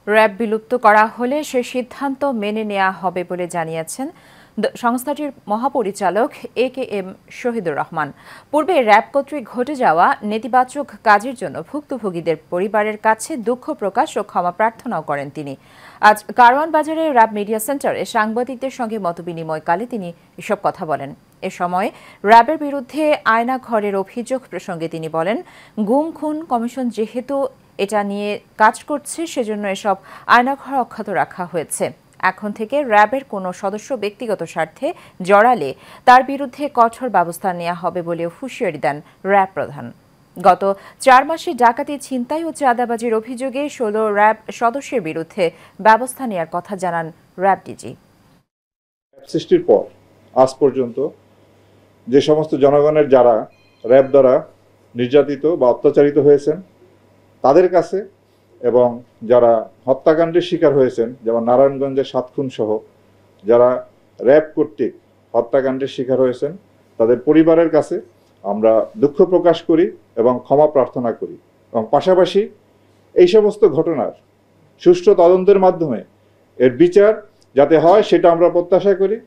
RAB বিলুপ্ত করা হলে সে সিদ্ধান্ত মেনে নেওয়া হবে বলে জানিয়েছেন সংস্থাটির মহাপরিচালক AKM শহীদুর রহমান। পূর্বে র্যাব কর্তৃক ঘটে যাওয়া নেতিবাচক কাজের জন্য ভুক্তভোগীদের পরিবারের কাছে দুঃখ প্রকাশ ও ক্ষমা প্রার্থনাও করেন তিনি। আজ কারওয়ান বাজারে র্যাব মিডিয়া সেন্টারে সাংবাদিকদের সঙ্গে মতবিনিময়কালে তিনি এসব কথা বলেন। এ সময় র্যাবের বিরুদ্ধে আয়নাঘরের অভিযোগ প্রসঙ্গে তিনি বলেন, গুম খুন কমিশন যেহেতু এটা নিয়ে কাজ করছে, সেজন্য এসব আয়নাঘর অক্ষত রাখা হয়েছে। এখন থেকে র্যাবের কোনো সদস্য ব্যক্তিগত স্বার্থে জড়ালে তার বিরুদ্ধে কঠোর ব্যবস্থা নেওয়া হবে বলেও হুঁশিয়ারি দেন র্যাব প্রধান। গত 4 মাসে ডাকাতি, ছিনতাই ও চাঁদাবাজির অভিযোগে 16 র্যাব সদস্যের বিরুদ্ধে ব্যবস্থা নেওয়ার কথা জানান র্যাব ডিজি। সৃষ্টির পর আজ পর্যন্ত যে সমস্ত জনগণের যারা র্যাব দ্বারা নির্যাতিত বা অত্যাচারিত হয়েছেন তাদের কাছে এবং যারা হত্যাকাণ্ডের শিকার হয়েছেন, যেমন নারায়ণগঞ্জের 7 খুন সহ যারা র্যাব কর্তৃক হত্যাকাণ্ডের শিকার হয়েছেন তাদের পরিবারের কাছে আমরা দুঃখ প্রকাশ করি এবং ক্ষমা প্রার্থনা করি, এবং পাশাপাশি এই সমস্ত ঘটনার সুষ্ঠু তদন্তের মাধ্যমে এর বিচার যাতে হয় সেটা আমরা প্রত্যাশা করি।